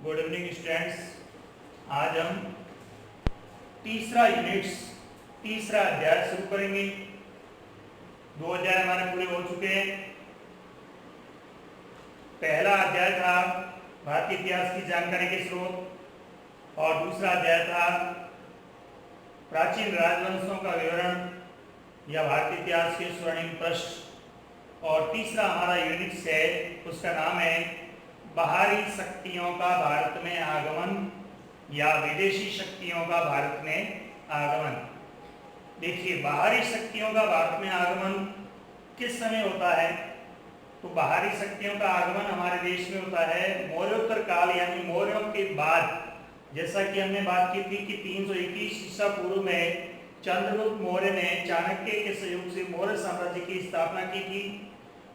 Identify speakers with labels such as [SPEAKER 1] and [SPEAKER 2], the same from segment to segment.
[SPEAKER 1] Good evening students. आज हम तीसरा अध्याय शुरू करेंगे। 2 अध्याय हमारे पूरे हो चुके हैं। पहला अध्याय था भारतीय इतिहास की जानकारी के स्रोत और दूसरा अध्याय था प्राचीन राजवंशों का विवरण या भारतीय इतिहास के स्वर्णिम पृष्ठ और तीसरा हमारा यूनिट है, उसका नाम है बाहरी शक्तियों का भारत में आगमन या विदेशी शक्तियों का भारत में आगमन। देखिए, बाहरी शक्तियों का भारत में आगमन किस समय होता है? तो बाहरी शक्तियों का आगमन हमारे देश में होता है मौर्योत्तर काल यानी मौर्यों के बाद। जैसा कि हमने बात की थी कि 321 ईसा पूर्व में चंद्रगुप्त मौर्य ने चाणक्य के सहयोग से मौर्य साम्राज्य की स्थापना की थी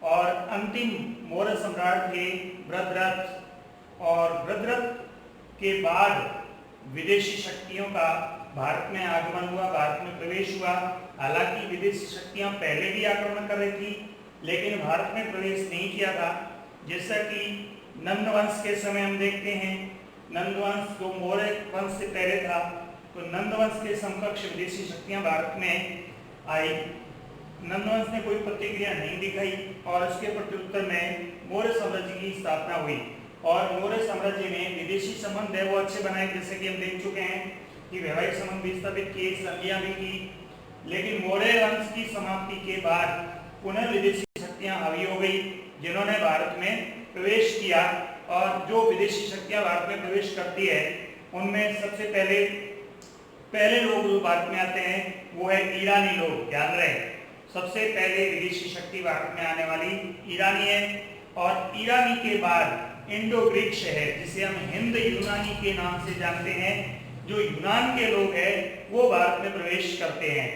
[SPEAKER 1] और अंतिम मौर्य सम्राट थे भद्रथ। और भद्रथ के बाद विदेशी शक्तियों का भारत में आगमन हुआ, भारत में प्रवेश हुआ। हालांकि विदेशी शक्तियां पहले भी आक्रमण कर रही थी लेकिन भारत में प्रवेश नहीं किया था। जैसा कि नंद वंश के समय हम देखते हैं, नंद वंश जो मौर्य वंश से पहले था, तो नंद वंश के समकक्ष विदेशी शक्तियां भारत में आई। नंद वंश ने कोई प्रतिक्रिया नहीं दिखाई और उसके प्रत्युत्तर में मौर्य साम्राज्य की स्थापना हुई और मौर्य साम्राज्य ने विदेशी संबंध है वो अच्छे बनाए। जैसे कि हम देख चुके हैं कि वैवाहिक संबंध भी स्थापित किए, संधियां भी की। लेकिन मौर्य वंश की समाप्ति के बाद पुनः विदेशी शक्तियां हावी हो गई जिन्होंने भारत में प्रवेश किया। और जो विदेशी शक्तियां भारत में प्रवेश करती है उनमें सबसे पहले लोग जो भारत में आते हैं वो है ईरानी लोग। ध्यान रहे, सबसे पहले विदेशी शक्ति भारत में आने वाली ईरानी है और ईरानी के बाद इंडो ग्रीक शहर जिसे हम हिंद यूनानी के नाम से जानते हैं, जो यूनान के लोग हैं वो भारत में प्रवेश करते हैं।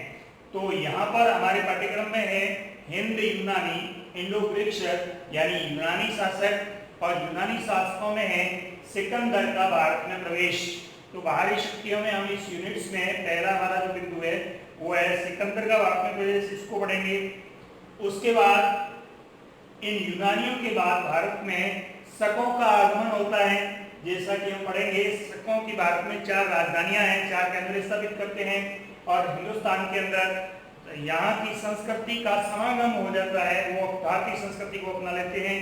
[SPEAKER 1] तो यहाँ पर हमारे पाठ्यक्रम में है हिंद यूनानी, इंडो ग्रीक शहर यानी यूनानी शासक और यूनानी शासकों में है सिकंदर का भारत में प्रवेश। तो बाहरी शक्तियों में हम इस यूनिट्स में पहला हमारा जो बिंदु है वो है सिकंदर का भारत में प्रवेश, इसको पढ़ेंगे। उसके बाद इन यूनानियों के बाद भारत में शकों का आगमन होता है। जैसा कि हम पढ़ेंगे, शकों की भारत में 4 राजधानियां हैं, 4 केंद्र स्थापित करते हैं और हिंदुस्तान के अंदर यहाँ की संस्कृति का समागम हो जाता है, वो भारतीय संस्कृति को अपना लेते हैं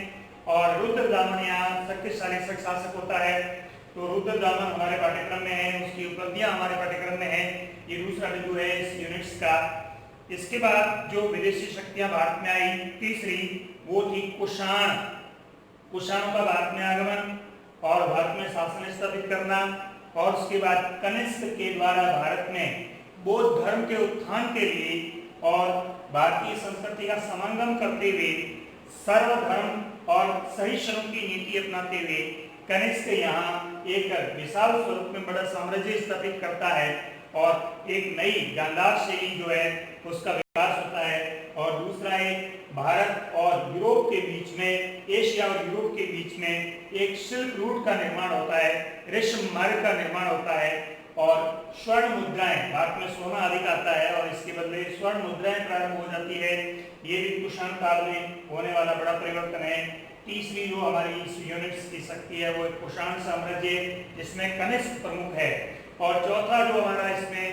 [SPEAKER 1] और रुद्रदामन यहाँ शक्तिशाली शासक होता है। तो रुद्रदामन हमारे पाठ्यक्रम में है, उसकी उपलब्धियां हमारे पाठ्यक्रम में है। ये दूसरा बिंदु है इस यूनिट्स का। इसके बाद जो विदेशी शक्तियां भारत में आई, तीसरी वो थी कुषाण। कुषाणों का भारत में आगमन और भारत में शासन स्थापित करना। और उसके बाद कनिष्क के द्वारा भारत में बौद्ध धर्म के उत्थान के लिए और भारतीय संस्कृति का समागम करते हुए सर्वधर्म और सहिष्णु की नीति अपनाते हुए कनिष्क यहाँ एक विशाल स्वरूप में बड़ा साम्राज्य स्थापित करता है और एक नई गांधार शैली जो है उसका विकास होता है। और दूसरा है भारत और यूरोप के बीच में, एशिया और यूरोप के बीच में एक सिल्क रूट का निर्माण होता है, रेशम मार्ग का निर्माण होता है और स्वर्ण मुद्राएं, भारत में सोना अधिक आता है और इसके बदले स्वर्ण मुद्राएं प्रारंभ हो जाती है। ये भी कुषाण काल में होने वाला बड़ा परिवर्तन है। तीसरी जो हमारी इस यूनिट्स की शक्ति है वो कुषाण साम्राज्य जिसमें कनिष्क प्रमुख है। और चौथा जो हमारा इसमें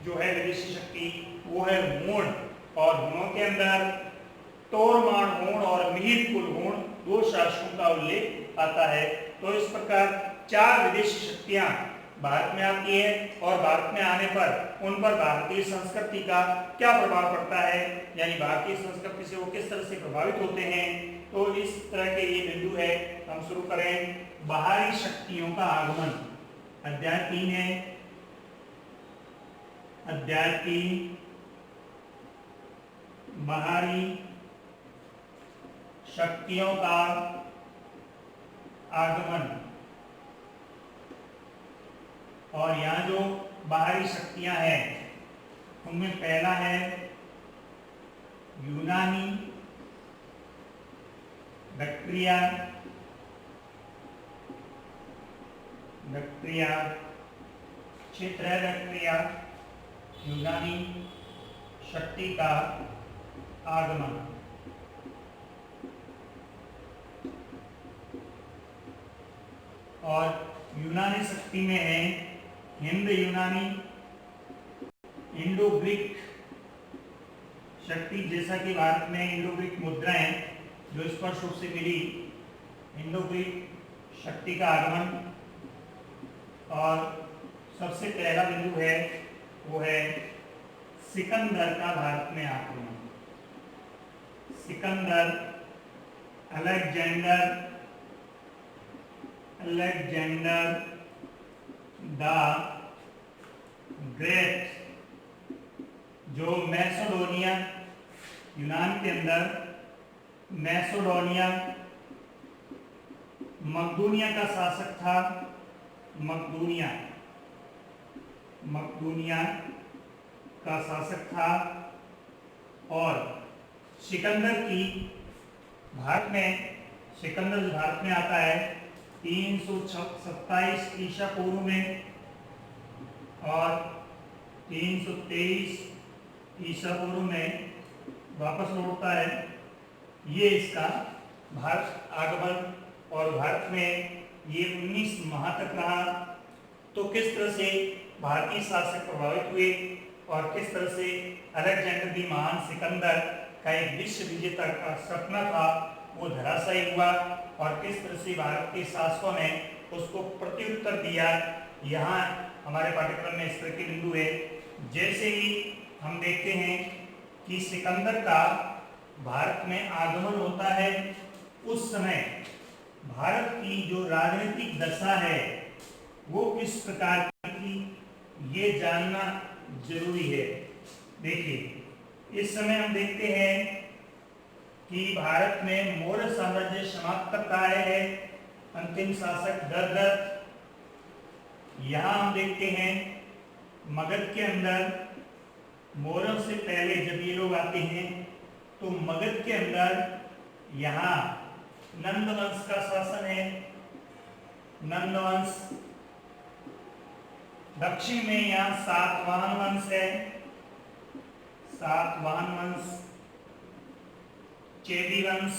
[SPEAKER 1] जो है विदेशी शक्ति वो है हूण। और हूणों के अंदर तोरमान हूण और मिहिर कुल हूण 2 शासकों का उल्लेख आता है। तो इस प्रकार 4 विदेशी शक्तियां भारत में आती है और भारत में आने पर उन पर भारतीय संस्कृति का क्या प्रभाव पड़ता है, यानी भारतीय संस्कृति से वो किस तरह से प्रभावित होते हैं। तो इस तरह के ये बिंदु है। हम शुरू करें बाहरी शक्तियों का आगमन। अध्याय 3 है, अध्याय 3 बाहरी शक्तियों का आगमन। और यहाँ जो बाहरी शक्तियां हैं उनमें पहला है यूनानी, बैक्ट्रिया, क्षेत्र है बैक्ट्रिया, यूनानी शक्ति का आगमन। और यूनानी शक्ति में है हिंद यूनानी, इंडो ग्रीक शक्ति, जैसा कि भारत में इंडो ग्रीक मुद्राएं जो स्पष्ट रूप से मिली, इंडो ग्रीक शक्ति का आगमन। और सबसे पहला बिंदु है वो है सिकंदर का भारत में आक्रमण। सिकंदर अलेक्जेंडर द ग्रेट, जो मैसेडोनिया, यूनान के अंदर मैसेडोनिया, मकदूनिया का शासक था। मकदूनिया का शासक था। और सिकंदर की भारत में आता है 327 ईसा पूर्व में और 323 ईसा पूर्व में वापस लौटता है। ये इसका भारत आगमन, और भारत में ये 19 माह तक रहा। तो किस तरह से भारतीय शासक प्रभावित हुए और किस तरह से अलेक्जेंडर दी महान सिकंदर का एक विश्व विजेता का सपना था वो धराशायी हुआ, और किस तरह से भारत के शासकों ने उसको प्रत्युत्तर दिया। यहाँ हमारे पाठ्यक्रम में इस तरह के बिंदु है। जैसे ही हम देखते हैं कि सिकंदर का भारत में आगमन होता है, उस समय भारत की जो राजनीतिक दशा है वो किस प्रकार की थी, ये जानना जरूरी है। देखिए, इस समय हम देखते हैं कि भारत में मौर्य साम्राज्य समाप्त करता है अंतिम शासक दशरथ। यहाँ हम देखते हैं मगध के अंदर, मौर्यों से पहले जब ये लोग आते हैं तो मगध के अंदर यहाँ नंद वंश का शासन है। नंद वंश, दक्षिण में यहाँ सातवाहन वंश है। सातवाहन वंश, चेदी वंश,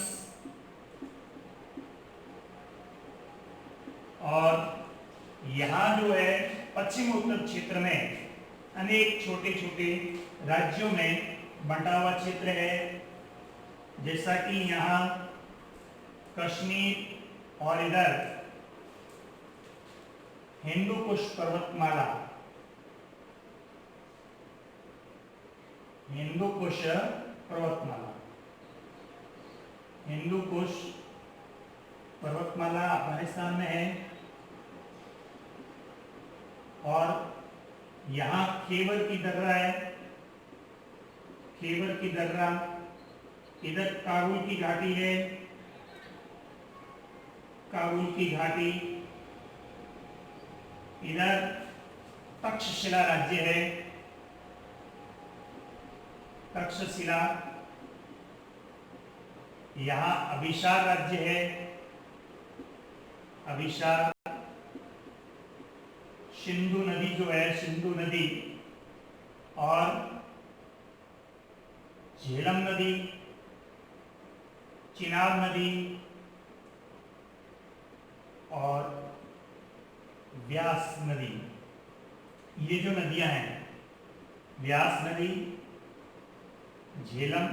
[SPEAKER 1] और यहाँ जो है पश्चिम उत्तर क्षेत्र में अनेक छोटे छोटे राज्यों में बंटा हुआ क्षेत्र है, जैसा कि यहाँ कश्मीर और इधर हिंदू कुश पर्वतमाला, हिंदू कुश पर्वतमाला, हिंदू कुश पर्वतमाला अफगानिस्तान में है। और यहाँ खैबर की दर्रा है, खैबर की दर्रा, इधर काबुल की घाटी है, काबुल की घाटी, इधर तक्षशिला राज्य है, तक्षशिला, यहाँ अभिशार राज्य है, अभिशार, सिंधु नदी जो है, सिंधु नदी, और झेलम नदी, चिनाब नदी, और व्यास नदी। ये जो नदियां हैं, व्यास नदी, झेलम,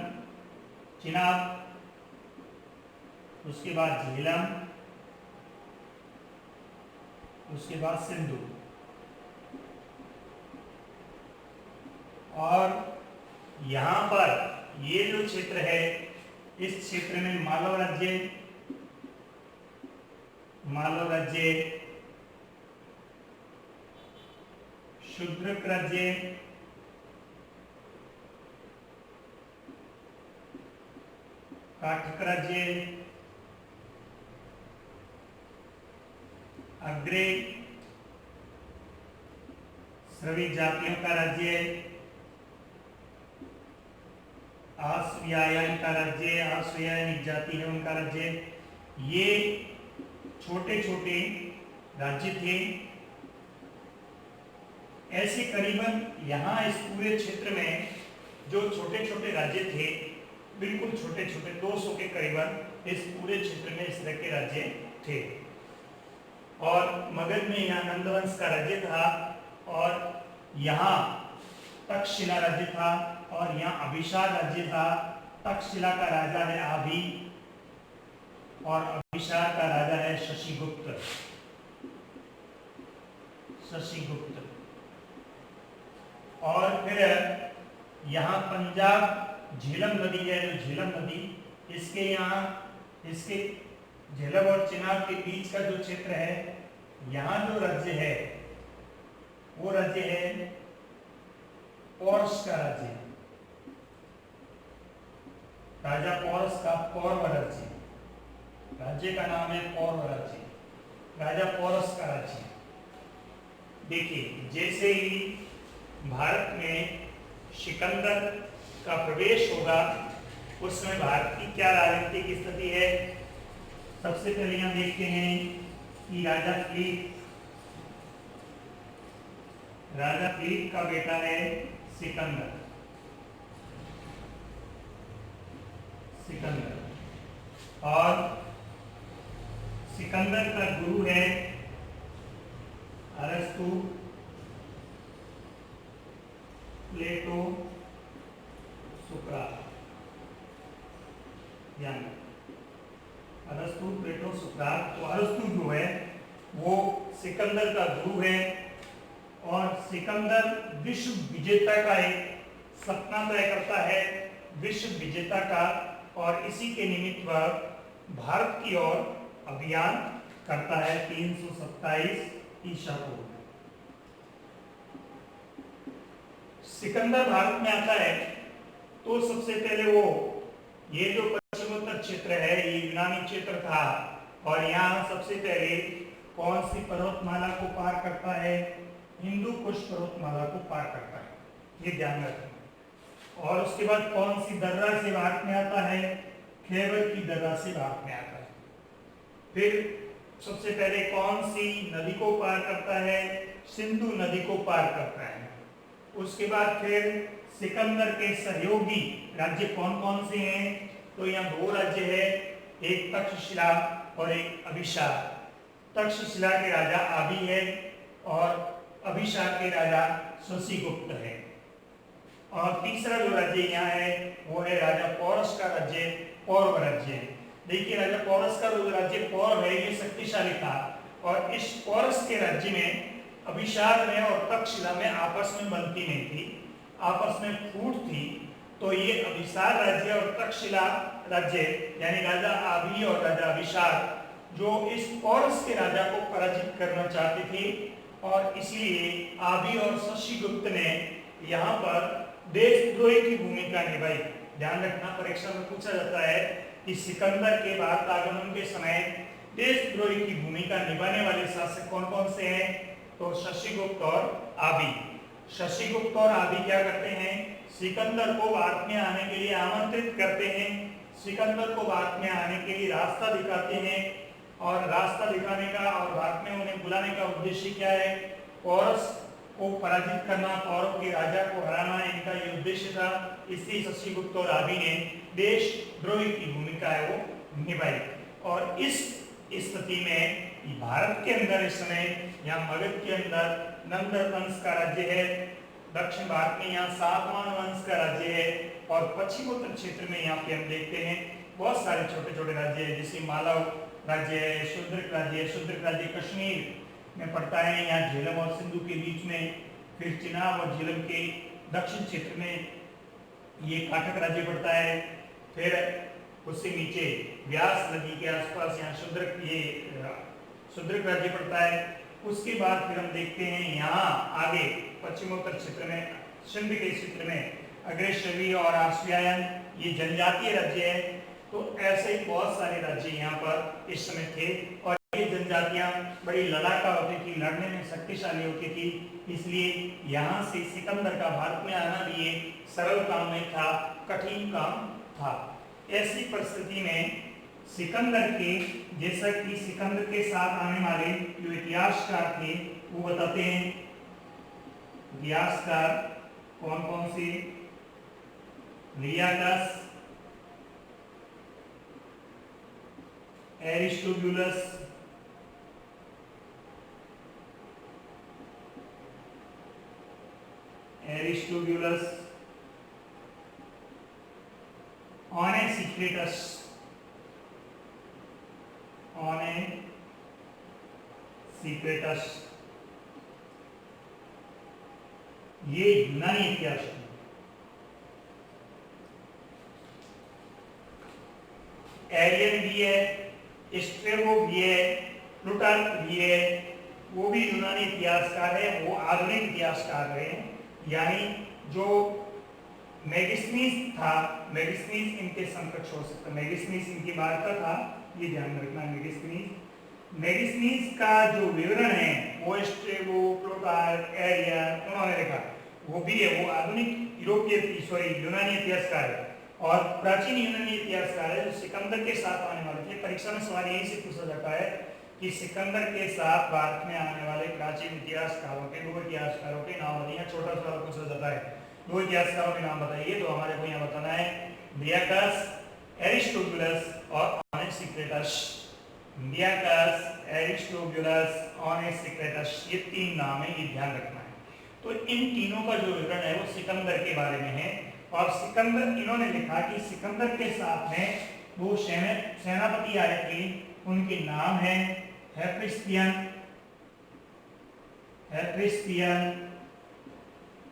[SPEAKER 1] चिनाब, उसके बाद झेलम, उसके बाद सिंधु। और यहाँ पर ये जो क्षेत्र है, इस क्षेत्र में मालव राज्य, मालव राज्य, शूद्रक राज्य, काठक राज्य, अग्रे श्रवित जातियों का राज्य, आश्वयायन का राज्य, आश्वयायनिक जाति है उनका राज्य। ये छोटे छोटे राज्य थे। ऐसे करीबन यहाँ इस पूरे क्षेत्र में जो छोटे छोटे राज्य थे, बिल्कुल छोटे छोटे 200 के करीबन इस पूरे क्षेत्र में इस तरह के राज्य थे। और मगध में यहाँ नंदवंश का राज्य था और यहाँ तक्षशिला राज्य था और यहाँ अभिशार राज्य था। तक्षशिला का राजा है आभि और अभिशार का राजा है शशिगुप्त। और फिर यहाँ पंजाब झेलम नदी है, जो झेलम नदी इसके यहाँ इसके झेलम और चिनाब के बीच का जो क्षेत्र है, यहाँ जो राज्य है वो राज्य है पौरस का राज्य, राजा पौरस का पौरव राज्य। राज्य का नाम है पौरव राज्य, राजा पौरस का राज्य। देखिए, जैसे ही भारत में सिकंदर का प्रवेश होगा उस समय भारत की क्या राजनीतिक स्थिति है। सबसे पहले हम देखते हैं कि राजा फिलिप का बेटा है सिकंदर। और सिकंदर का गुरु है अरस्तु, प्लेटो, सुकरात। अरस्तु, प्लेटो, सुकरात। तो अरस्तु जो है वो सिकंदर का गुरु है और सिकंदर विश्व विजेता का एक सपना तय करता है, विश्व विजेता का, और इसी के निमित्त वह भारत की ओर अभियान करता है 327 ईसा पूर्व। सिकंदर भारत में आता है तो सबसे पहले वो ये जो पश्चिमोत्तर क्षेत्र है ये यूनानी क्षेत्र था और यहाँ सबसे पहले कौन सी पर्वतमाला को पार करता है? हिंदू कुश पर्वतमाला को पार करता है, ये ध्यान रखना। और उसके बाद कौन सी दर्रा से भारत में आता है? खैबर की दर्रा से भारत में आता है। फिर सबसे पहले कौन सी नदी को पार करता है? सिंधु नदी को पार करता है। उसके बाद फिर सिकंदर के सहयोगी राज्य कौन कौन से हैं? तो यहाँ दो राज्य है, एक तक्षशिला और एक अभिशार। तक्षशिला के राजा आभि है और अभिशार के राजा शशिगुप्त है। और तीसरा जो राज्य यहाँ है वो है राजा पौरस का राज्य, पौरव राज्य। देखिए, राजा पौरस का जो राज्य पौरव है ये शक्तिशाली था और इस पौरस के राज्य में अभिशार में और तक्षशिला में आपस में बनती नहीं थी, आपस में फूट थी। तो ये अभिशार राज्य और तक्षशिला राज्य यानी राजा आभि और राजा अभिशार जो इस पौरस के राजा को पराजित करना चाहते थे और इसलिए आभि और शशिगुप्त ने यहाँ पर देशद्रोही की भूमिका निभाई। ध्यान रखना, परीक्षा में पूछा जाता है कि सिकंदर के भारत आगमन के समय देशद्रोही की भूमिका निभाने वाले शासक कौन कौन से हैं? तो शशिगुप्त और आभि। शशिगुप्त और आभि क्या करते हैं? सिकंदर को भारत में आने के लिए आमंत्रित करते हैं, सिकंदर को भारत में आने के लिए रास्ता दिखाते हैं और रास्ता दिखाने का और भारत में उन्हें बुलाने का उद्देश्य क्या है? पौरस को पराजित करना, पौरव के राजा को हराना, इनका ये उद्देश्य था। इसलिए शशिगुप्त और आभि ने देशद्रोही की भूमिका है वो निभाई। और इस स्थिति में भारत के अंदर इस समय यहाँ मगध के अंदर नंद वंश का राज्य है, दक्षिण भारत में यहाँ सातवाहन वंश का राज्य है और पश्चिमोत्तर क्षेत्र में यहाँ पे हम देखते हैं बहुत सारे छोटे छोटे राज्य है, जैसे मालव राज्य है, शूद्रक राज्य है। शूद्रक राज्य कश्मीर में पड़ता है, यहाँ झेलम और सिंधु के बीच में। फिर चिनाब और झेलम के दक्षिण क्षेत्र में ये काटक राज्य पड़ता है। फिर उससे नीचे व्यास नदी के आसपास यहाँ शूद्रक राज्य पड़ता है। उसके बाद फिर हम देखते हैं यहाँ आगे पश्चिमोत्तर क्षेत्र में, सिंध के क्षेत्र में अग्रेश्वी और आश्रयायन ये जनजातीय राज्य है। तो ऐसे ही बहुत सारे राज्य यहाँ पर इस समय थे और ये जनजातियां बड़ी लड़ाका होती थी, लड़ने में शक्तिशाली होती थी। इसलिए यहाँ से सिकंदर का भारत में आना भी एक सरल काम नहीं था, कठिन काम था। ऐसी परिस्थिति में सिकंदर के, जैसा कि सिकंदर के साथ आने वाले जो इतिहासकार थे वो बताते हैं, इतिहासकार कौन कौन से? लियाकस, एरिस्टोबुलस, एरिस्टोबुलस ऑनेसिक्रेटस ये यूनानी इतिहास की। एरियन भी है, स्ट्रेबो भी है, प्लूटार्क भी है, वो भी यूनानी इतिहासकार है, वो आधुनिक इतिहासकार रहे हैं। यानी जो मेगिस्नीस था, मेगिस्नीस इनके समकक्ष हो सकता है, मेगिस्नीस इनकी बात का था, ये ध्यान रखना। मेगिस्नीस का जो विवरण है वो स्ट्रेबो, प्लूटार्क, एरियन उन्होंने लिखा, वो भी है, वो आधुनिक यूनानी इतिहासकार है। और प्राचीन यूनानी इतिहासकार है जो सिकंदर के साथ आने वाले थे। परीक्षा में सवाल यही से पूछा जाता है कि सिकंदर के साथ भारत में आने वाले प्राचीन इतिहासकारों के, दो इतिहासकारों के नाम बताइए। छोटा सवाल पूछा जाता है, दो इतिहासकारों के नाम बताइए, तो हमारे को यहाँ बताना है लियाकस, एरिस्टोबुलस और ऑनेसिक्रेटस। लियाकस, एरिस्टोबुलस, ऑनेसिक्रेटस, ये तीन नाम है, ये ध्यान रखना है। तो इन तीनों का जो विवरण है वो सिकंदर के बारे में है। और सिकंदर, इन्होंने लिखा कि सिकंदर के साथ में वो सेनापति आए थे, उनके नाम है हेफेस्टियन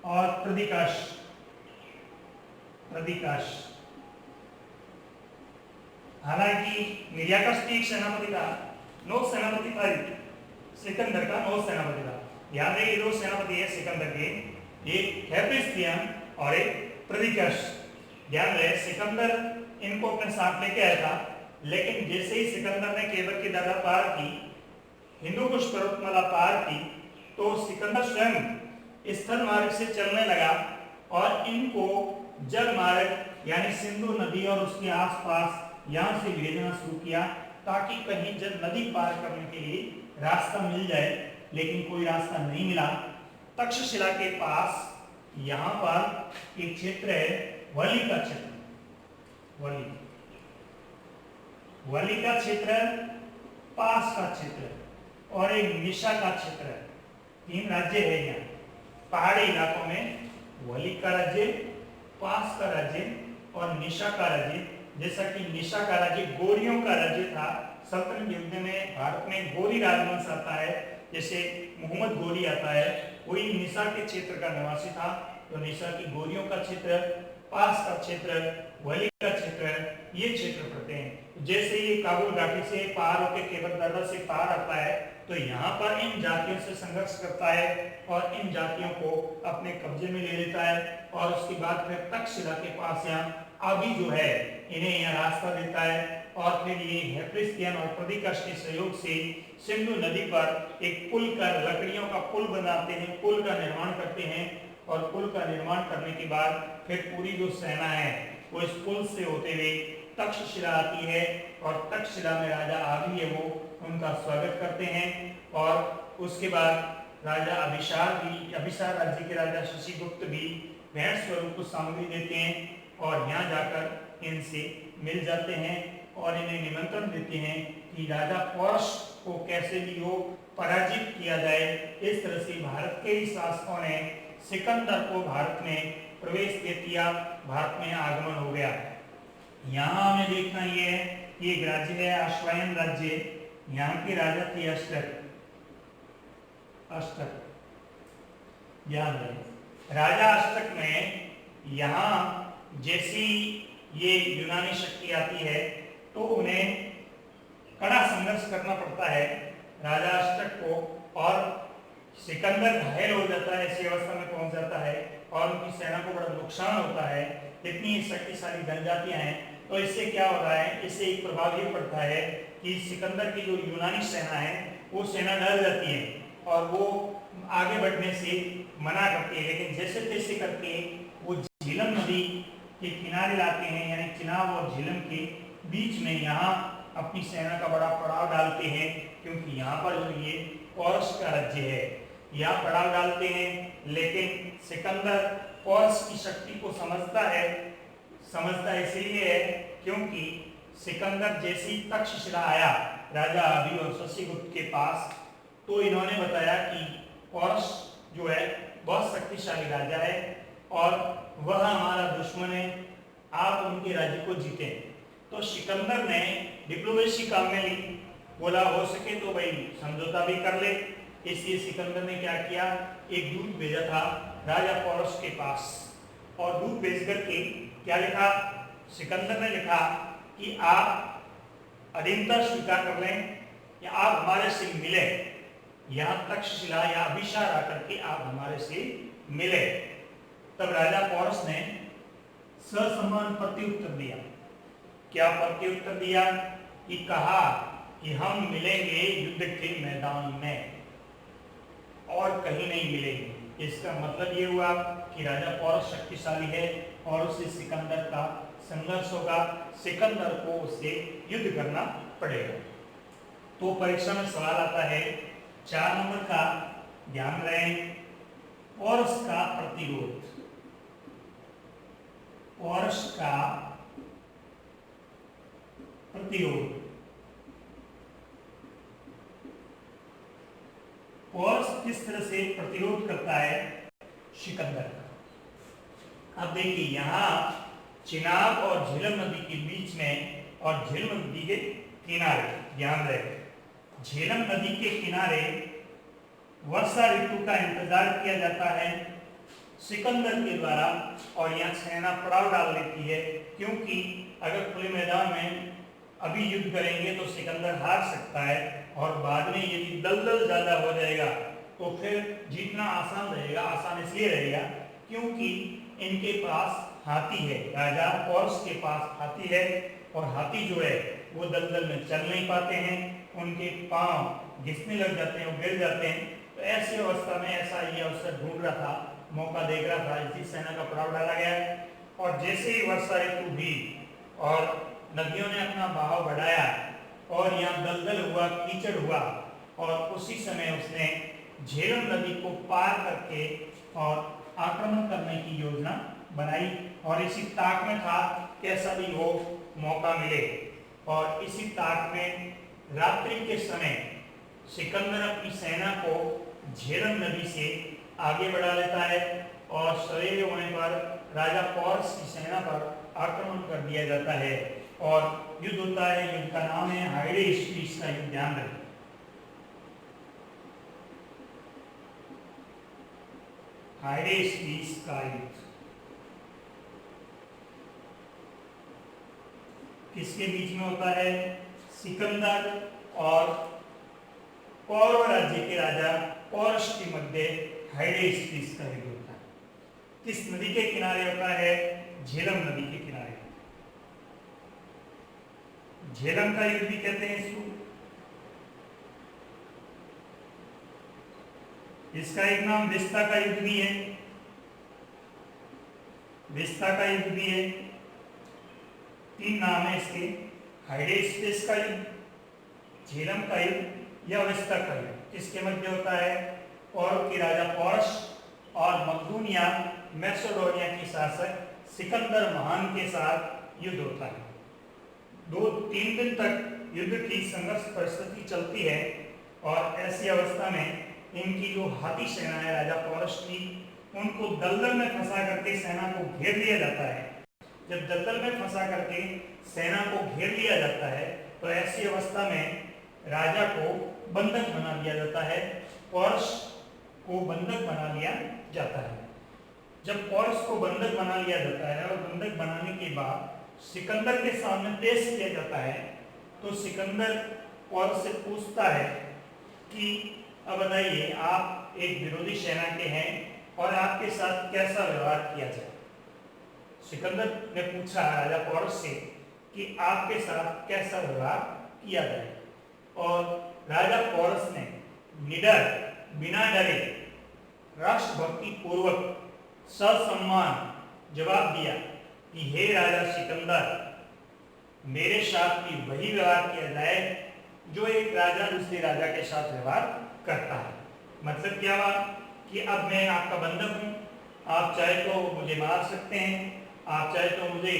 [SPEAKER 1] और प्रदिकाश। हालांकि लियाकस एक सेनापति था, नौ सेनापति था, सिकंदर का नौ सेनापति था। ध्यान रखिए, दो सेनापति है सिकंदर के, एक हेफेस्टियन और एक प्रदिकाश। ध्यान रहे, सिकंदर इनको अपने साथ लेके आया था, लेकिन जैसे ही सिकंदर ने केबर की दर्रा पार की, हिंदू कुश पर्वतमाला पार की, तो सिकंदर स्वयं स्थल मार्ग से चलने लगा और इनको जल मार्ग यानी सिंधु नदी और उसके आसपास यहाँ से भेजना शुरू किया, ताकि कहीं जल नदी पार करने के लिए रास्ता मिल जाए, लेकिन कोई रास्ता नहीं मिला। तक्षशिला के पास यहाँ पर एक क्षेत्र है, वली का क्षेत्र, वली का क्षेत्र, पास का क्षेत्र और एक निशा का क्षेत्र। तीन राज्य है यहाँ पहाड़ी इलाकों में, वली का राज्य, पास का राज्य और निशा का राज्य। जैसा कि निशा का राज्य गौरियों का राज्य था, सल्तनत युग में भारत में गौरी राजवंश आता है, जैसे मोहम्मद गौरी आता है, वही निशा के क्षेत्र का निवासी था। तो निशा की गौरियों का क्षेत्र, पास का क्षेत्र, वली का क्षेत्र, ये क्षेत्र पड़ते हैं। जैसे ये काबुल घाटी से पार होकर केबर दर्रा से पार आता है, तो यहाँ पर इन जातियों से संघर्ष करता है और इन जातियों को अपने कब्जे में ले लेता है। और उसके बाद फिर तक्षशिला के पास यहाँ अभी जो है इन्हें यहाँ रास्ता देता है, और फिर ये हेफेस्टियन और प्रदिकाश के सहयोग से सिंधु नदी पर एक पुल का, लकड़ियों का पुल बनाते हैं, पुल का निर्माण करते हैं। और पुल का निर्माण करने के बाद फिर पूरी जो सेना है वो इस पुल से होते हुए तक्षशिला आती है, और तक्षशिला में राजा आदि है वो उनका स्वागत करते हैं। और उसके बाद राजा अभिसार राज्य के राजा शशिगुप्त भी भेंट स्वरूप को सामग्री देते हैं, और यहाँ जाकर इनसे मिल जाते हैं और इन्हें निमंत्रण देते हैं कि राजा पौरश को कैसे भी हो पराजित किया जाए। इस तरह से भारत के ही शासकों ने सिकंदर को भारत में प्रवेश दे दिया, भारत में आगमन हो गया। यहाँ हमें देखना ये है कि एक राज्य है अश्वायन राज्य, यहाँ के राजा थे अष्टक। ध्यान रहे, राजा अष्टक में यहाँ जैसी ये यूनानी शक्ति आती है तो उन्हें कड़ा संघर्ष करना पड़ता है राजा अष्टक को, और सिकंदर घायल हो जाता है, ऐसी अवस्था में पहुंच जाता है और उनकी सेना को बड़ा नुकसान होता है। इतनी शक्तिशाली जनजातियां हैं, तो इससे क्या हो रहा है, इससे एक प्रभाव ये पड़ता है कि सिकंदर की जो यूनानी सेना है वो सेना डर जाती है और वो आगे बढ़ने से मना करती है। लेकिन जैसे तैसे करके वो झीलम नदी के किनारे लाते हैं, यानी चिनाब और झीलम के बीच में यहाँ अपनी सेना का बड़ा पड़ाव डालते हैं, क्योंकि यहाँ पर जो ये पौरश का राज्य है, यहाँ पड़ाव डालते हैं। लेकिन सिकंदर पौरश की शक्ति को समझता इसलिए है क्योंकि सिकंदर जैसी तक्षशिला आया राजा अभी और शशिगुप्त के पास, तो इन्होंने बताया कि पौरश जो है बहुत शक्तिशाली राजा है और वह हमारा दुश्मन है, आप उनके राज्य को जीते। तो सिकंदर ने डिप्लोमेसी काम में ली, बोला हो सके तो भाई समझौता भी कर ले। इसलिए सिकंदर ने क्या किया, एक दूत भेजा था राजा पोरस के पास, और दूत भेज करके क्या लिखा, सिकंदर ने लिखा कि आप अधीनता स्वीकार कर लें या आप हमारे से मिले, यहाँ तक्षशिला या अभिशार आकर के आप हमारे से मिले। तब राजा पोरस ने ससम्मान प्रत्युत्तर दिया। क्या प्रत्युत्तर दिया कि कहा कि हम मिलेंगे युद्ध के मैदान में और कहीं नहीं मिलेंगे। इसका मतलब ये हुआ कि राजा पोरस शक्तिशाली है और उससे सिकंदर का संघर्ष होगा, सिकंदर को उससे युद्ध करना पड़ेगा। तो परीक्षा में सवाल आता है 4 नंबर का, ध्यान रहे, पोरस का प्रतिरोध। पोरस का प्रतिरोध, पोरस किस तरह से प्रतिरोध करता है सिकंदर का। अब देखिए यहाँ चिनाब और झेलम नदी के बीच में और झेलम नदी के किनारे, ध्यान रहे, झेलम नदी के किनारे वर्षा ऋतु का इंतजार किया जाता है सिकंदर के द्वारा, और यहाँ सेना पड़ाव डाल लेती है, क्योंकि अगर खुले मैदान में अभी युद्ध करेंगे तो सिकंदर हार सकता है, और बाद में यदि दलदल ज्यादा हो जाएगा तो फिर जीतना आसान रहेगा। आसान इसलिए रहेगा क्योंकि इनके पास हाथी है, राजा पोरस के पास हाथी है, और हाथी जो है वो दलदल में चल नहीं पाते हैं, उनके पांव घिसने लग जाते हैं, वो गिर जाते हैं। तो ऐसी अवस्था में ऐसा ये अवसर ढूंढ रहा था, मौका देख रहा था, इसी सेना का पड़ाव डाला गया। और जैसे ही वर्षा ऋतु हुई और नदियों ने अपना बहाव बढ़ाया और यहाँ दलदल हुआ, कीचड़ हुआ, और उसी समय उसने झेलम नदी को पार करके और आक्रमण करने की योजना बनाई, और इसी ताक में था कैसा भी हो मौका मिले। और इसी ताक में रात्रि के समय सिकंदर अपनी सेना को झेलम नदी से आगे बढ़ा लेता है, और सवेरे होने पर राजा पोरस की सेना पर आक्रमण कर दिया जाता है और युद्ध होता है। युद्ध का नाम है हाइडेस्पीस का युद्ध, ध्यान रखें। हाइडेस्पीस का युद्ध किसके बीच में होता है, सिकंदर और कौरव राज्य के राजा पोरस के मध्य हाइडेस्पीस का युद्ध होता है। किस नदी के किनारे होता है, झेलम नदी के किनारे। झेलम का युद्ध भी कहते हैं इसको। इसका एक नाम विस्ता का युद्ध भी है, विस्ता का युद्ध भी है। 3 नाम है इसके, हाइडेस्पीस का युद्ध, झेलम का युद्ध या विस्ता का युद्ध। इसके मध्य होता है और के राजा पोरस और मकदूनिया मैसेडोनिया की शासक सिकंदर महान के साथ युद्ध होता है। 2-3 दिन तक युद्ध की संघर्ष परिस्थिति चलती है, और ऐसी अवस्था में इनकी जो हाथी सेना है राजा पोरस की, उनको दलदल में फंसा करके सेना को घेर लिया जाता है। जब दलदल में फंसा करके सेना को घेर लिया जाता है तो ऐसी अवस्था में राजा को बंधक बना लिया जाता है, पोरस को बंधक बना लिया जाता है। जब पोरस को बंधक बना लिया जाता है और बंधक बनाने के बाद सिकंदर के सामने पेश किया जाता है, तो सिकंदर पोरस से पूछता है कि अब बताइए, आप एक विरोधी सेना के हैं और आपके साथ कैसा व्यवहार किया जाए। सिकंदर ने पूछा राजा पोरस से कि आपके साथ कैसा व्यवहार किया जाए, और राजा पोरस ने निडर, बिना डरे, राष्ट्रभक्ति पूर्वक ससम्मान जवाब दिया कि हे राजा सिकंदर, मेरे साथ भी वही व्यवहार किया जाए जो एक राजा दूसरे राजा के साथ व्यवहार करता है। मतलब क्या हुआ कि अब मैं आपका बंधक हूँ, आप चाहे तो मुझे मार सकते हैं, आप चाहे तो मुझे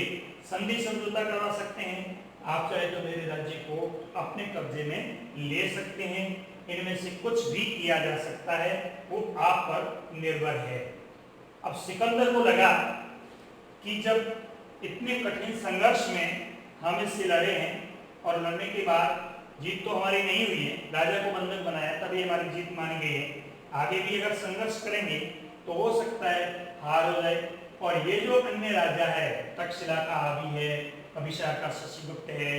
[SPEAKER 1] संधि समझौता करवा सकते हैं, आप चाहे तो मेरे राज्य को अपने कब्जे में ले सकते हैं, इनमें से कुछ भी किया जा सकता है, वो आप पर निर्भर है। अब सिकंदर को लगा कि जब इतने कठिन संघर्ष में हम इससे लड़े हैं और लड़ने के बाद जीत तो हमारी नहीं हुई है, राजा को बंधक बनाया तभी हमारी जीत मानी गई है, आगे भी अगर संघर्ष करेंगे तो हो सकता है हार हो जाए। और ये जो अन्य राजा है, तक्षशिला का आदि है, कभिशा का शशिगुप्त है,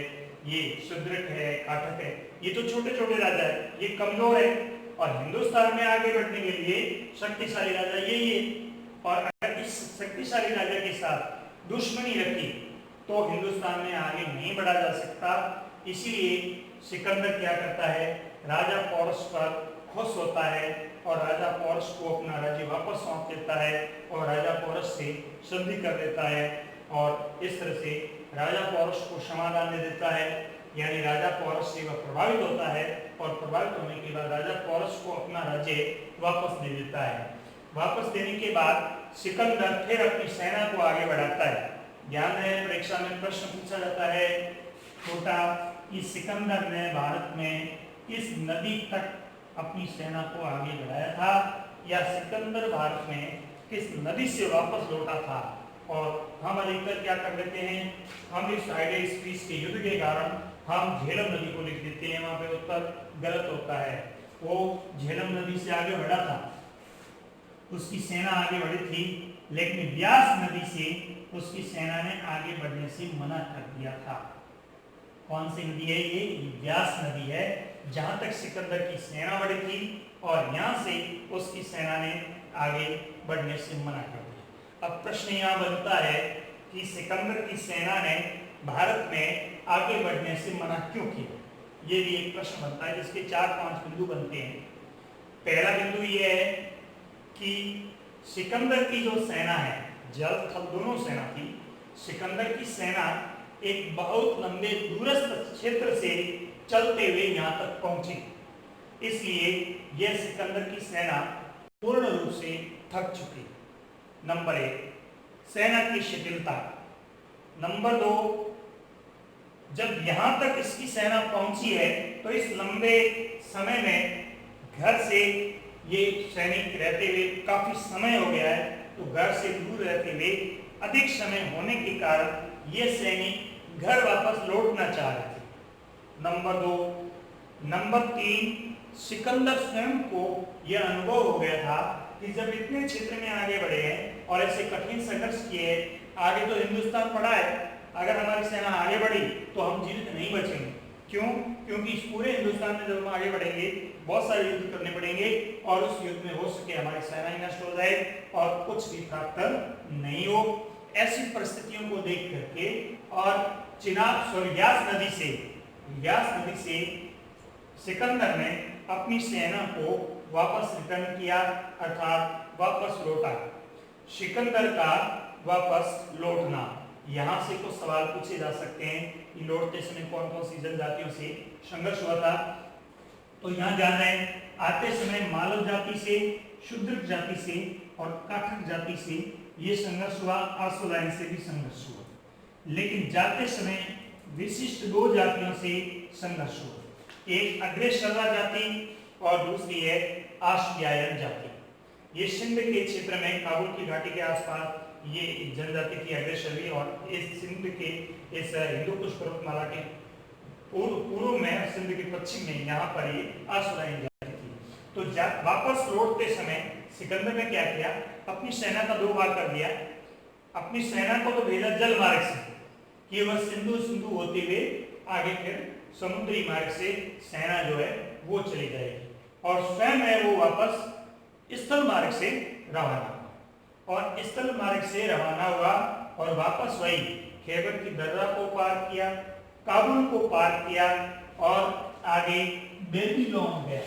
[SPEAKER 1] ये सुदृढ़ है, काठक है, ये तो छोटे छोटे राजा है, ये कमजोर है और हिंदुस्तान में आगे बढ़ने के लिए शक्तिशाली राजा यही है। और अगर इस शक्तिशाली राजा के साथ दुश्मनी रखी तो हिंदुस्तान में आगे नहीं बढ़ा जा सकता। इसीलिए सिकंदर क्या करता है, राजा पोरस पर खुश होता है और राजा पोरस को अपना राज्य वापस सौंप देता है और राजा पोरस से संधि कर देता है और इस तरह से राजा पोरस को समाधान दे देता है। यानी राजा पोरस से वह प्रभावित होता है और प्रभावित होने के बाद राजा पोरस को अपना राज्य वापस दे देता है। वापस देने के बाद सिकंदर फिर अपनी सेना को आगे बढ़ाता है। ध्यान है, परीक्षा में प्रश्न पूछा जाता है छोटा कि सिकंदर ने भारत में किस नदी तक अपनी सेना को आगे बढ़ाया था, या सिकंदर भारत में किस नदी से वापस लौटा था। और हम अधिकतर क्या कर देते हैं, हम इस हाइडेस्पीस के युद्ध के कारण हम झेलम नदी को लिख देते हैं, वहां पे उत्तर गलत होता है। वो झेलम नदी से आगे बढ़ा था, उसकी सेना आगे बढ़ी थी, लेकिन व्यास नदी से उसकी सेना ने आगे बढ़ने से मना कर दिया था। कौन सी नदी है ये? व्यास नदी है, जहां तक सिकंदर की सेना बढ़ी थी और यहां से उसकी सेना ने आगे बढ़ने से मना कर दिया। अब प्रश्न यहाँ बनता है कि सिकंदर की सेना ने भारत में आगे बढ़ने से मना क्यों किया? ये भी एक प्रश्न बनता है जिसके 4-5 बिंदु बनते हैं। पहला बिंदु ये है कि सिकंदर की जो सेना है, जल थल दोनों सेना थी, सिकंदर की सेना एक बहुत लंबे दूरस्थ क्षेत्र से चलते हुए यहाँ तक पहुंची, इसलिए यह सिकंदर की सेना पूर्ण रूप से थक चुकी। नंबर 1, सेना की शिथिलता। नंबर 2, जब यहाँ तक इसकी सेना पहुंची है तो इस लंबे समय में घर से ये सैनिक रहते हुए काफी समय हो गया है, तो घर से दूर रहते हुए अधिक समय होने के कारण ये सैनिक घर वापस लौटना चाह रहे थे। नंबर 2, नंबर 3, सिकंदर स्वयं को यह अनुभव हो गया था कि जब इतने क्षेत्र में आगे बढ़े हैं और ऐसे कठिन संघर्ष किए, आगे तो हिंदुस्तान पड़ा है, अगर हमारी सेना आगे बढ़ी तो हम जीवित नहीं बचेंगे। क्यों? क्योंकि इस पूरे हिंदुस्तान में जब हम आगे बढ़ेंगे बहुत सारे युद्ध करने पड़ेंगे और उस युद्ध में हो सके हमारी सेना ही नष्ट हो जाए और कुछ भी प्राप्त नहीं हो। ऐसी परिस्थितियों को देख करके और व्यास नदी से सिकंदर ने अपनी सेना को वापस रिटर्न किया, अर्थात वापस लौटा। सिकंदर का वापस लौटना, यहाँ से कुछ सवाल पूछे जा सकते हैं कि लौटते समय कौन कौन सी जनजातियों से संघर्ष हुआ था। तो यहाँ जान रहे हैं, आते समय मालव जाति से, शूद्र जाति से और काठक जाति से ये संघर्ष हुआ, आसुलायन से भी संघर्ष हुआ, लेकिन जाते समय विशिष्ट 2 जातियों से संघर्ष हुआ। एक अग्रेशर्वा जाति और दूसरी है आशियायन जाति। ये सिंध के क्षेत्र में काबुल की घाटी के आसपास ये जनजाति थी अग्रेशर्वी, और इस सिंध के इस हिंदू कुश पर्वतमाला के पूर्व में, सिंध के पश्चिम में यहाँ पर ये आसुलायन जाति थी। तो वापस लौटते समय सिकंदर ने क्या किया, अपनी सेना का 2 भाग कर दिया। अपनी सेना को तो भेजा जल मार्ग से कि वह सिंधु होते हुए आगे फिर समुद्री मार्ग से सेना जो है वो चली जाएगी, और स्वयं है वो वापस स्थल मार्ग से रवाना, और स्थल मार्ग से रवाना हुआ और वापस वही खैबर की दर्रा को पार किया, काबुल को पार किया और आगे बेबीलोन गया।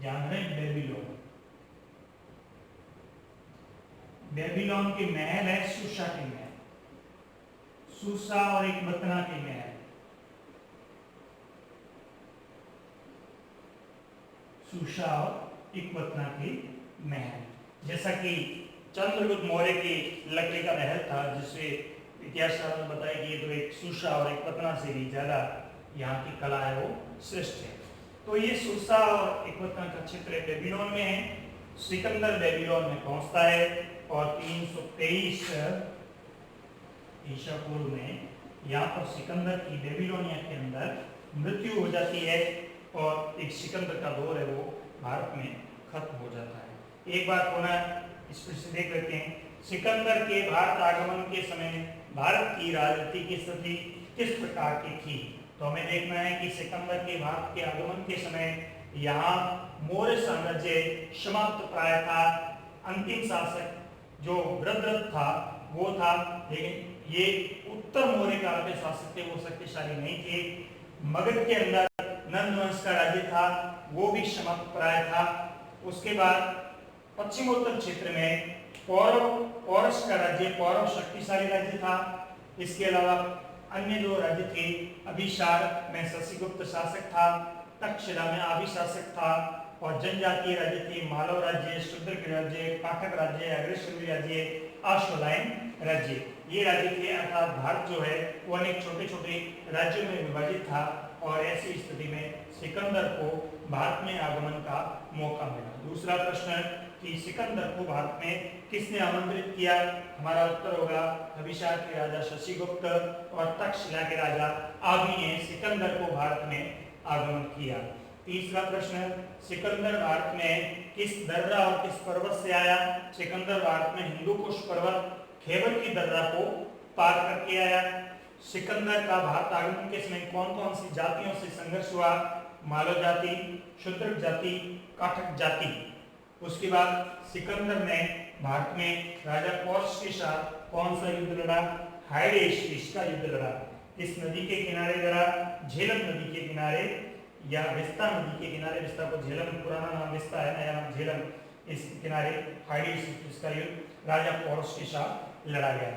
[SPEAKER 1] जान रहे हैं बेबीलोन के महल है सूसा के महल, सूसा और एक बतना के महल। सूसा और एक बतना के महल, जैसा कि चंद्रगुप्त मौर्य की लकड़ी का महल था, जिससे इतिहासकार ने बताया कि ये तो एक सूसा और एक पतना से भी ज्यादा यहाँ की कला है वो श्रेष्ठ है। तो ये सुरसा और इक्वतन का क्षेत्र बेबीलोन में है। सिकंदर बेबीलोन में पहुंचता है और 323 ईसा पूर्व में यहाँ पर सिकंदर की बेबीलोनिया के अंदर मृत्यु हो जाती है और एक सिकंदर का दौर है वो भारत में खत्म हो जाता है। एक बार पुनः इस पर से देख लेते हैं, सिकंदर के भारत आगमन के समय भारत की राजनीति की स्थिति किस प्रकार की थी। तो हमें देखना है कि सिकंदर के भारत के आगमन के समय यहाँ मौर्य साम्राज्य समाप्त प्राय था। अंतिम शासक जो वृद्धरथ था वो था, लेकिन ये उत्तर मौर्य काल के शासक थे, वो शक्तिशाली नहीं थे। मगध के अंदर नंद वंश का राज्य था, वो भी समाप्त प्राय था। उसके बाद पश्चिमोत्तर क्षेत्र में पौरस का राज्य, पौरव शक्तिशाली राज्य था। इसके अलावा अन्य जो राज्य थे, अभिसार में शशिगुप्त शासक था, तक्षशिला में आदि शासक था और जनजातीय राज्य थे, मालव राज्य, शूद्रक राज्य, काठक राज्य, अग्रसेनी राज्य, अश्वलायन राज्य। ये राज्य थे, अर्थात भारत जो है वो अनेक छोटे छोटे राज्यों में विभाजित था और ऐसी स्थिति में सिकंदर को भारत में आगमन का मौका मिला। दूसरा प्रश्न कि सिकंदर को भारत में किसने आमंत्रित किया। हमारा उत्तर होगा अभिसार के राजा शशिगुप्त और तक्षशिला के राजा आदि ने सिकंदर को भारत में आगमन किया। तीसरा प्रश्न, सिकंदर भारत में किस दर्रा और किस पर्वत से आया। सिकंदर भारत में हिंदुकुश पर्वत खैबर की दर्रा को पार करके आया। सिकंदर का भारत आगमन के समय कौन कौन सी जातियों से संघर्ष हुआ। मालव जाति, शूद्रक जाति, काठक जाति। उसके बाद सिकंदर ने भारत में राजा पौरस के साथ कौन सा युद्ध लड़ा। हाइडेस का युद्ध लड़ा। इस नदी के किनारे लड़ा, झेलम नदी के किनारे या विस्ता नदी के किनारे। विस्ता को झेलम, पुराना नाम विस्ता है, नया नाम झेलम। इस किनारे हाइडेस का युद्ध राजा पौरस के साथ लड़ा गया।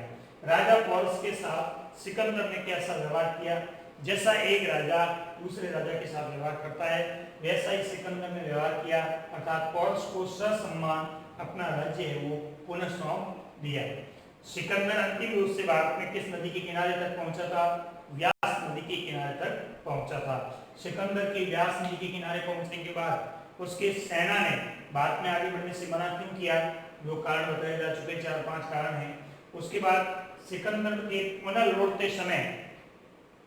[SPEAKER 1] राजा पौरस के साथ सिकंदर ने कैसा व्यवहार किया। जैसा एक राजा दूसरे राजा के साथ व्यवहार करता है वैसा ही सिकंदर ने व्यवहार किया, अर्थात पौरस को ससम्मान अपना राज्य है वो पुनः सौंप दिया। सिकंदर अंतिम रूप से भारत में किस नदी के किनारे तक पहुंचा था। व्यास नदी के किनारे तक पहुंचा था। सिकंदर की व्यास नदी के किनारे पहुंचने के बाद उसके सेना ने भारत में आगे बढ़ने से मना क्यों किया, जो कारण बताए जा चुके, 4-5 कारण हैं। उसके बाद सिकंदर के पुनः लौटते समय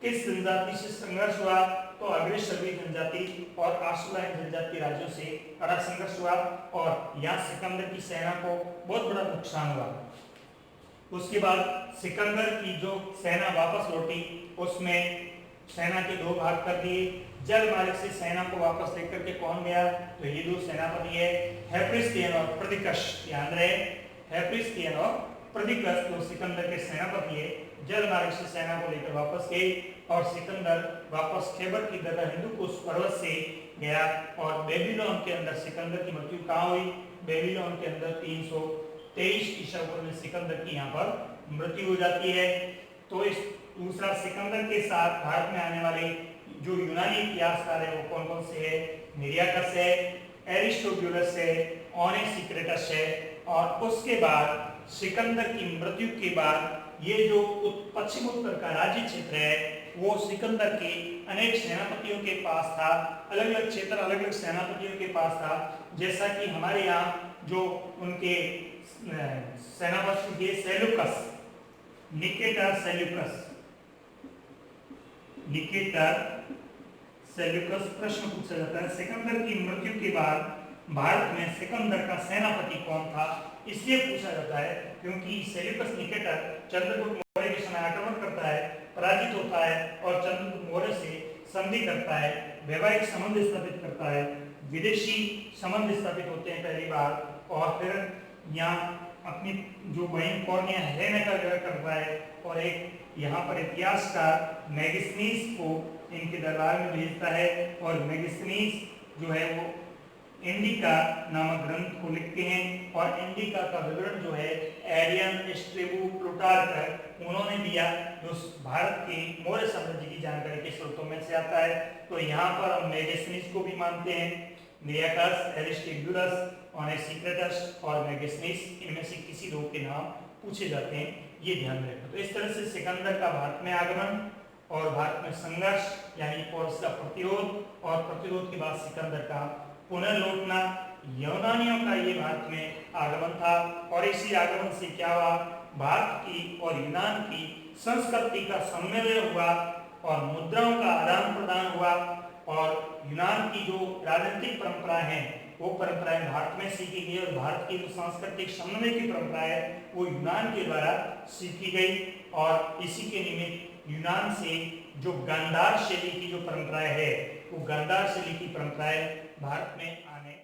[SPEAKER 1] किस जनजाति से संघर्ष हुआ, तो अग्रसेनी जनजाति और अश्वलायन जनजाति राज्यों से कड़ा संघर्ष हुआ और यहाँ सिकंदर की सेना को बहुत बड़ा नुकसान हुआ। उसके बाद सिकंदर की जो सेना वापस लौटी उसमें सेना के 2 भाग कर दिए। जल मार्ग से सेना को वापस लेकर के कौन गया, तो ये 2 सेनापति है, हेफिस्टियन और प्रदिकस। ध्यान रहे, हेफिस्टियन और प्रदिकस तो सिकंदर के सेनापति है। जल मार्ग से सेना को लेकर वापस गए और सिकंदर वापस खैबर की दर्रा हिंदुकुश पर्वत से गया और बेबीलोन के अंदर सिकंदर की मृत्यु कहाँ हुई। बेबीलोन के अंदर 323 ईसा पूर्व में सिकंदर की यहाँ पर मृत्यु हो जाती है। तो इस दूसरा सिकंदर के साथ भारत में आने वाले जो यूनानी इतिहासकार है वो कौन कौन से है। निरियाकस है, एरिस्टोबुलस है, ओनेसिक्रेटस है। और उसके बाद सिकंदर की मृत्यु के बाद ये जो पश्चिम उत्तर का राज्य क्षेत्र है वो सिकंदर के अनेक सेनापतियों के पास था। अलग अलग क्षेत्र अलग अलग सेनापतियों के पास था। जैसा कि हमारे यहाँ जो उनके सेनापति थे सेल्यूकस, निकेटर सेल्यूकस, प्रश्न पूछा जाता है सिकंदर की मृत्यु के बाद भारत में सिकंदर का सेनापति कौन था। इसलिए पूछा जाता है क्योंकि सेल्यूकस निकेटर चंद्रगुप्त मौर्य के समय आक्रमण करता है, पराजित होता है और चंद्रगुप्त मौर्य से संधि करता है, वैवाहिक संबंध स्थापित करता है, विदेशी संबंध स्थापित होते हैं पहली बार और फिर यहाँ अपनी जो बहन कौरनिया हेलेना का विवाह करता है और एक यहाँ पर इतिहासकार मेगिस्थनीस को इनके दरबार में भेजता है और मेगिस्थनीस जो है वो इंडिका नामक ग्रंथ को लिखते हैं और इंडिका का विवरण जो है एरियन, स्ट्रेबो, प्लूटार्क उन्होंने दिया जो भारत के मौर्य साम्राज्य की जानकारी के स्रोतों में से आता है। तो यहाँ पर हम मेगिस्थनीस को भी मानते हैं। निरियाकस, एरिस्टोबुलस, ओनेसिक्रेटस और मेगिस्थनीस इनमें से किसी 2 के नाम पूछे जाते हैं, ये ध्यान रखना। तो इस तरह से सिकंदर का भारत में आगमन और भारत में संघर्ष यानी पोरस का प्रतिरोध और प्रतिरोध के बाद सिकंदर का पुनर्लौटना, यूनानियों का ये भारत में आगमन था। और इसी आगमन से क्या हुआ, भारत की और यूनान की संस्कृति का सम्मेलन हुआ और मुद्राओं का आदान प्रदान हुआ और यूनान की जो राजनीतिक परंपरा है वो परंपराएं भारत में सीखी गई और भारत की जो सांस्कृतिक समन्वय की परंपरा है वो यूनान के द्वारा सीखी गई। और इसी के निमित्त यूनान से जो गांधार शैली की जो परंपराएं है वो गांधार शैली की परंपराएं भारत में आने